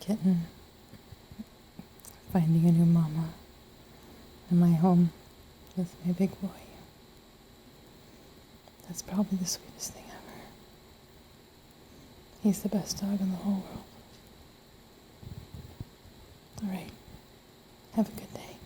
kitten, finding a new mama, and my home with my big boy. That's probably the sweetest thing ever. He's the best dog in the whole world. All right. Have a good day.